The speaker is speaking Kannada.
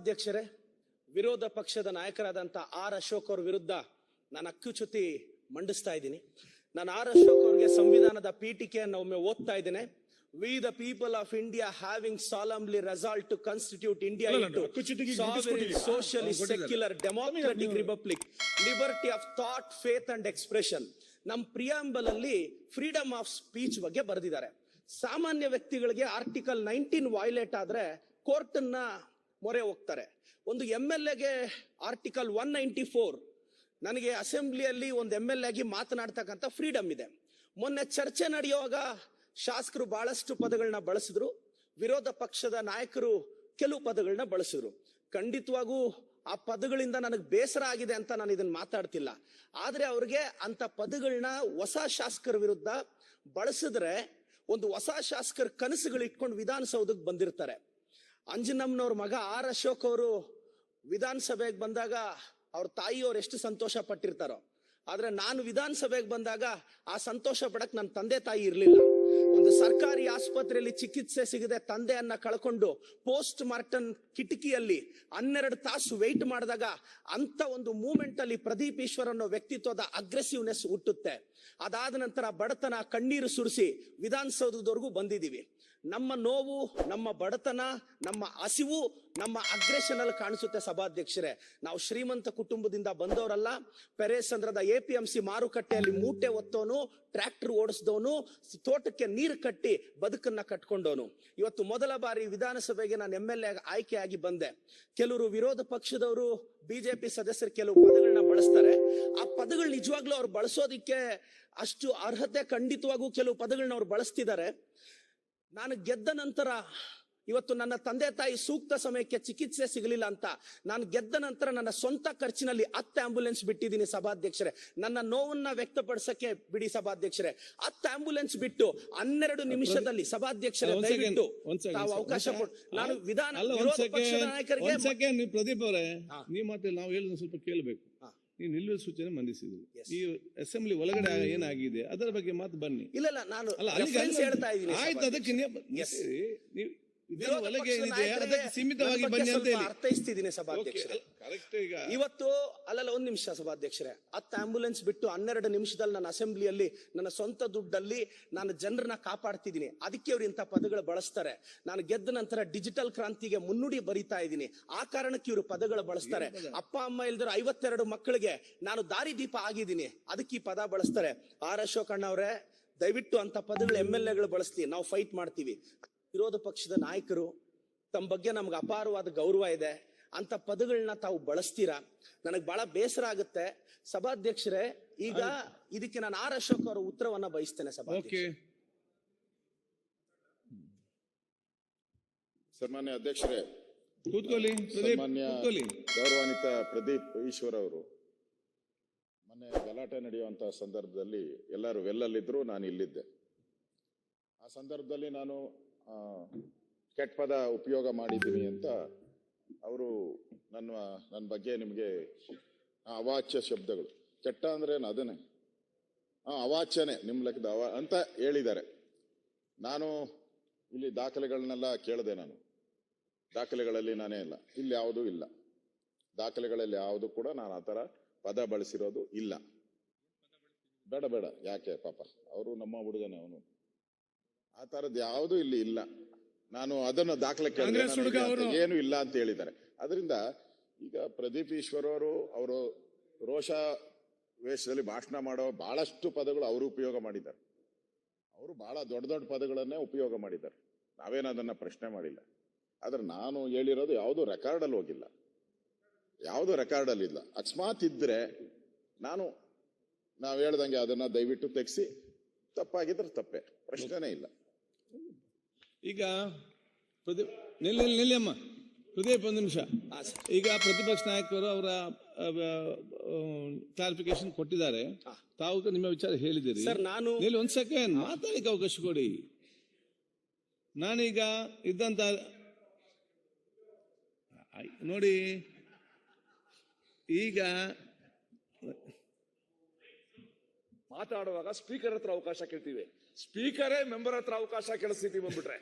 ಸಭಾಧ್ಯಕ್ಷರೇ, ವಿರೋಧ ಪಕ್ಷದ ನಾಯಕರಾದಂಥ ಆರ್ ಅಶೋಕ್ ಅವ್ರ ವಿರುದ್ಧ ನಾನು ಅಕ್ಕುಚ್ಯುತಿ ಮಂಡಿಸ್ತಾ ಇದ್ದೀನಿ. ನಾನು ಆರ್ ಅಶೋಕ್ ಅವ್ರಿಗೆ ಸಂವಿಧಾನದ ಪೀಠಿಕೆಯನ್ನು ಒಮ್ಮೆ ಓದ್ತಾ ಇದ್ದೇನೆ. We the people of India having solemnly resolved to constitute India into sovereign, socialist, secular, democratic republic, liberty of thought, faith and expression. ನಮ್ಮ ಪ್ರಿಯಾಂಬಲ್ ಅಲ್ಲಿ ಫ್ರೀಡಮ್ ಆಫ್ ಸ್ಪೀಚ್ ಬಗ್ಗೆ ಬರೆದಿದ್ದಾರೆ. ಸಾಮಾನ್ಯ ವ್ಯಕ್ತಿಗಳಿಗೆ ಆರ್ಟಿಕಲ್ 19 ವೈಲೇಟ್ ಆದ್ರೆ ಕೋರ್ಟ್ ನ ಮೊರೆ ಹೋಗ್ತಾರೆ. ಒಂದು MLA ಆರ್ಟಿಕಲ್ 194, ನನಗೆ ಅಸೆಂಬ್ಲಿಯಲ್ಲಿ ಒಂದು MLA ಆಗಿ ಮಾತನಾಡ್ತಕ್ಕಂಥ ಫ್ರೀಡಮ್ ಇದೆ. ಮೊನ್ನೆ ಚರ್ಚೆ ನಡೆಯುವಾಗ ಶಾಸಕರು ಬಹಳಷ್ಟು ಪದಗಳನ್ನ ಬಳಸಿದ್ರು, ವಿರೋಧ ಪಕ್ಷದ ನಾಯಕರು ಕೆಲವು ಪದಗಳನ್ನ ಬಳಸಿದ್ರು. ಖಂಡಿತವಾಗೂ ಆ ಪದಗಳಿಂದ ನನಗೆ ಬೇಸರ ಆಗಿದೆ ಅಂತ ನಾನು ಇದನ್ನ ಮಾತಾಡ್ತಿಲ್ಲ. ಆದ್ರೆ ಅವ್ರಿಗೆ ಅಂತ ಪದಗಳನ್ನ ಹೊಸ ಶಾಸಕರ ವಿರುದ್ಧ ಬಳಸಿದ್ರೆ ಒಂದು ಹೊಸ ಶಾಸಕರ ಕನಸುಗಳು ಇಟ್ಕೊಂಡು ವಿಧಾನಸೌಧಕ್ಕೆ ಬಂದಿರ್ತಾರೆ. ಅಂಜನಮ್ಮನವ್ರ ಮಗ ಆರ್ ಅಶೋಕ್ ಅವರು ವಿಧಾನಸಭೆಗೆ ಬಂದಾಗ ಅವ್ರ ತಾಯಿಯವ್ರು ಎಷ್ಟು ಸಂತೋಷ ಪಟ್ಟಿರ್ತಾರೋ, ಆದ್ರೆ ನಾನು ವಿಧಾನಸಭೆಗೆ ಬಂದಾಗ ಆ ಸಂತೋಷ ಪಡಕ್ ನನ್ನ ತಂದೆ ತಾಯಿ ಇರ್ಲಿಲ್ಲ. ಒಂದು ಸರ್ಕಾರಿ ಆಸ್ಪತ್ರೆಯಲ್ಲಿ ಚಿಕಿತ್ಸೆ ಸಿಗದೆ ತಂದೆಯನ್ನ ಕಳ್ಕೊಂಡು ಪೋಸ್ಟ್ ಮಾರ್ಟಮ್ ಕಿಟಕಿಯಲ್ಲಿ 12 ತಾಸು ವೆಯ್ಟ್ ಮಾಡಿದಾಗ ಅಂತ ಒಂದು ಮೂಮೆಂಟ್ ಅಲ್ಲಿ ಪ್ರದೀಪ್ ಈಶ್ವರ್ ಅನ್ನೋ ವ್ಯಕ್ತಿತ್ವದ ಅಗ್ರೆಸಿವ್ನೆಸ್ ಹುಟ್ಟುತ್ತೆ. ಅದಾದ ನಂತರ ಬಡತನ ಕಣ್ಣೀರು ಸುರಿಸಿ ವಿಧಾನಸೌಧದವರೆಗೂ ಬಂದಿದ್ದೀವಿ. ನಮ್ಮ ನೋವು, ನಮ್ಮ ಬಡತನ, ನಮ್ಮ ಹಸಿವು, ನಮ್ಮ ಅಗ್ರೆಷನ್ ಅಲ್ಲಿ ಕಾಣಿಸುತ್ತೆ. ಸಭಾಧ್ಯಕ್ಷರೇ, ನಾವು ಶ್ರೀಮಂತ ಕುಟುಂಬದಿಂದ ಬಂದವರಲ್ಲ. ಪೆರೇಸಂದ್ರದ APMC ಮಾರುಕಟ್ಟೆಯಲ್ಲಿ ಮೂಟೆ ಹೊತ್ತವನು, ಟ್ರ್ಯಾಕ್ಟರ್ ಓಡಿಸಿದವನು, ತೋಟಕ್ಕೆ ನೀರು ಕಟ್ಟಿ ಬದುಕನ್ನ ಕಟ್ಕೊಂಡವನು. ಇವತ್ತು ಮೊದಲ ಬಾರಿ ವಿಧಾನಸಭೆಗೆ ನಾನು MLA ಆಯ್ಕೆಯಾಗಿ ಬಂದೆ. ಕೆಲವರು ವಿರೋಧ ಪಕ್ಷದವರು, BJP ಸದಸ್ಯರು ಕೆಲವು ಪದಗಳನ್ನ ಬಳಸ್ತಾರೆ. ಆ ಪದಗಳು ನಿಜವಾಗ್ಲೂ ಅವ್ರು ಬಳಸೋದಿಕ್ಕೆ ಅಷ್ಟು ಅರ್ಹತೆ ಖಂಡಿತವಾಗೂ ಕೆಲವು ಪದಗಳನ್ನ ಅವ್ರು ಬಳಸ್ತಿದ್ದಾರೆ. ನಾನು ಗೆದ್ದ ನಂತರ ಇವತ್ತು ನನ್ನ ತಂದೆ ತಾಯಿ ಸೂಕ್ತ ಸಮಯಕ್ಕೆ ಚಿಕಿತ್ಸೆ ಸಿಗಲಿಲ್ಲ ಅಂತ ನಾನು ಗೆದ್ದ ನಂತರ ನನ್ನ ಸ್ವಂತ ಖರ್ಚಿನಲ್ಲಿ 10 ಆಂಬ್ಯುಲೆನ್ಸ್ ಬಿಟ್ಟಿದ್ದೀನಿ ಸಭಾಧ್ಯಕ್ಷರೇ. ನನ್ನ ನೋವನ್ನ ವ್ಯಕ್ತಪಡಿಸಕ್ಕೆ ಬಿಡಿ ಸಭಾಧ್ಯಕ್ಷರೇ. 10 ಆಂಬ್ಯುಲೆನ್ಸ್ ಬಿಟ್ಟು 12 ನಿಮಿಷದಲ್ಲಿ ಸಭಾಧ್ಯಕ್ಷರೇ ದಯವಿಟ್ಟು ತಾವು ಅವಕಾಶ ಕೊಟ್ಟು ನಾನು ವಿರೋಧ ಪಕ್ಷದ ನಾಯಕರಿಗೆ ಪ್ರದೀಪ್ ಅವರೇ, ನೀವು ಮಾತ್ರ ನಾವು ಹೇಳೋದು ಸ್ವಲ್ಪ ಕೇಳಬೇಕು. ನೀವು ನಿಲ್ಲುವ ಸೂಚನೆ ಮಂಡಿಸಿದ್ರಿ. ಈ ಅಸೆಂಬ್ಲಿ ಒಳಗಡೆ ಏನಾಗಿದೆ ಅದರ ಬಗ್ಗೆ ಮಾತು ಬನ್ನಿ. ಇಲ್ಲ ನಾನು ಹೇಳ್ತಾ ಇದ್ದೀನಿ. ಆಯ್ತು, ಅದಕ್ಕೆ ಒಳಗೆ ಏನಿದೆ ಅದಕ್ಕೆ ಸೀಮಿತವಾಗಿ ಬನ್ನಿ ಅಂತ ಅರ್ಥೈಸ್ತಿದ್ದೀನಿ ಸಭಾಧ್ಯಕ್ಷರೇ. ಇವತ್ತು ಒಂದ್ ನಿಮಿಷ ಸಭಾಧ್ಯಕ್ಷರೇ, 10 ಆಂಬ್ಯುಲೆನ್ಸ್ ಬಿಟ್ಟು 12 ನಿಮಿಷದಲ್ಲಿ ನನ್ನ ಅಸೆಂಬ್ಲಿಯಲ್ಲಿ ನನ್ನ ಸ್ವಂತ ದುಡ್ಡಲ್ಲಿ ನಾನು ಜನರನ್ನ ಕಾಪಾಡ್ತಿದ್ದೀನಿ. ಅದಕ್ಕೆ ಅವ್ರು ಇಂಥ ಪದಗಳು ಬಳಸ್ತಾರೆ. ನಾನು ಗೆದ್ದ ನಂತರ ಡಿಜಿಟಲ್ ಕ್ರಾಂತಿಗೆ ಮುನ್ನುಡಿ ಬರಿತಾ ಇದ್ದೀನಿ. ಆ ಕಾರಣಕ್ಕೆ ಇವರು ಪದಗಳು ಬಳಸ್ತಾರೆ. ಅಪ್ಪ ಅಮ್ಮ ಇಲ್ದಿರೋ 52 ಮಕ್ಕಳಿಗೆ ನಾನು ದಾರಿ ದೀಪ ಆಗಿದ್ದೀನಿ, ಅದಕ್ಕೆ ಈ ಪದ ಬಳಸ್ತಾರೆ. ಆರ್ ಅಶೋಕ್ ಅಣ್ಣ ಅವರೇ, ದಯವಿಟ್ಟು ಅಂತ ಪದಗಳು MLAಗಳು ಬಳಸ್ಲಿ, ನಾವು ಫೈಟ್ ಮಾಡ್ತೀವಿ. ವಿರೋಧ ಪಕ್ಷದ ನಾಯಕರು, ತಮ್ಮ ಬಗ್ಗೆ ನಮ್ಗೆ ಅಪಾರವಾದ ಗೌರವ ಇದೆ, ಅಂತ ಪದಗಳನ್ನ ತಾವು ಬಳಸ್ತೀರಾ, ನನಗೆ ಬಹಳ ಬೇಸರ ಆಗುತ್ತೆ ಸಭಾಧ್ಯಕ್ಷರೇ. ಈಗ ಇದಕ್ಕೆ ನಾನು ಆರ್ ಅಶೋಕ್ ಅವರ ಉತ್ತರವನ್ನ ಬಯಸ್ತೇನೆ ಸಭಾಧ್ಯಕ್ಷರೇ. ಸನ್ಮಾನ್ಯ ಅಧ್ಯಕ್ಷರೇ, ಕೂತ್ಕೊಳ್ಳಿ. ಗೌರವಾನ್ವಿತ ಪ್ರದೀಪ್ ಈಶ್ವರ್ ಅವರು, ಮೊನ್ನೆ ಗಲಾಟೆ ನಡೆಯುವಂತಹ ಸಂದರ್ಭದಲ್ಲಿ ಎಲ್ಲರೂ ವೆಲ್ಲಲ್ಲಿದ್ರು, ನಾನು ಇಲ್ಲಿದ್ದೆ. ಆ ಸಂದರ್ಭದಲ್ಲಿ ನಾನು ಕೆಟ್ಟ ಪದ ಉಪಯೋಗ ಮಾಡಿದ್ದೀನಿ ಅಂತ ಅವರು ನನ್ನ ಬಗ್ಗೆ ನಿಮಗೆ ಅವಾಚ್ಯ ಶಬ್ದಗಳು, ಕೆಟ್ಟ ಅಂದ್ರೆ ಅದನ್ನೇ ಅವಾಚ್ಯನೇ ನಿಮ್ಮ ಲೆಕ್ಕದ ಅಂತ ಹೇಳಿದ್ದಾರೆ. ನಾನು ಇಲ್ಲಿ ದಾಖಲೆಗಳನ್ನೆಲ್ಲ ಕೇಳಿದೆ. ನಾನು ದಾಖಲೆಗಳಲ್ಲಿ ನಾನೇ ಇಲ್ಲ, ಇಲ್ಲಿ ಯಾವುದೂ ಇಲ್ಲ. ದಾಖಲೆಗಳಲ್ಲಿ ಯಾವುದು ಕೂಡ ನಾನು ಆ ಥರ ಪದ ಬಳಸಿರೋದು ಇಲ್ಲ. ಬೇಡ ಯಾಕೆ ಪಾಪ, ಅವರು ನಮ್ಮ ಹುಡುಗನೇ, ಅವನು ಆ ಥರದ್ದು ಯಾವುದೂ ಇಲ್ಲಿ ಇಲ್ಲ. ನಾನು ಅದನ್ನು ದಾಖಲೆ ಏನು ಇಲ್ಲ ಅಂತ ಹೇಳಿದ್ದಾರೆ. ಅದರಿಂದ ಈಗ ಪ್ರದೀಪ್ ಈಶ್ವರ್ ಅವರು ರೋಷ ವೇಷದಲ್ಲಿ ಭಾಷಣ ಮಾಡೋ ಬಹಳಷ್ಟು ಪದಗಳು ಅವರು ಉಪಯೋಗ ಮಾಡಿದ್ದಾರೆ. ಅವರು ಬಹಳ ದೊಡ್ಡ ಪದಗಳನ್ನೇ ಉಪಯೋಗ ಮಾಡಿದ್ದಾರೆ. ನಾವೇನು ಅದನ್ನ ಪ್ರಶ್ನೆ ಮಾಡಿಲ್ಲ. ಆದ್ರೆ ನಾನು ಹೇಳಿರೋದು ಯಾವುದು ರೆಕಾರ್ಡಲ್ಲಿ ಹೋಗಿಲ್ಲ, ಯಾವುದು ರೆಕಾರ್ಡಲ್ಲಿ ಇಲ್ಲ. ಅಕಸ್ಮಾತ್ ಇದ್ರೆ ನಾವು ಹೇಳ್ದಂಗೆ ಅದನ್ನ ದಯವಿಟ್ಟು ತೆಗೆಸಿ, ತಪ್ಪಾಗಿದ್ರೆ ತಪ್ಪೆ, ಪ್ರಶ್ನೆನೇ ಇಲ್ಲ. ಈಗ ನಿಲ್ಲಮ್ಮ ಪ್ರದೀಪ್, ಒಂದು ನಿಮಿಷ. ಈಗ ಪ್ರತಿಪಕ್ಷ ನಾಯಕರು ಅವರ ಕ್ಲಾರಿಫಿಕೇಶನ್ ಕೊಟ್ಟಿದ್ದಾರೆ, ತಾವು ನಿಮ್ಮ ವಿಚಾರ ಹೇಳಿದ್ದೀರಿ. ಒಂದ್ ಸೆಕೆಂಡ್ ಮಾತಾಡಲಿಕ್ಕೆ ಅವಕಾಶ ಕೊಡಿ. ನಾನೀಗ ಇದ್ದಂತ ನೋಡಿ, ಈಗ ಮಾತಾಡುವಾಗ ಸ್ಪೀಕರ್ ಹತ್ರ ಅವಕಾಶ ಕೇಳ್ತೀವಿ, ಸ್ಪೀಕರೇ ಮೆಂಬರ್ ಹತ್ರ ಅವಕಾಶ ಕೇಳಿಸ್ತೀವಿ ಬಂದ್ಬಿಟ್ರೆ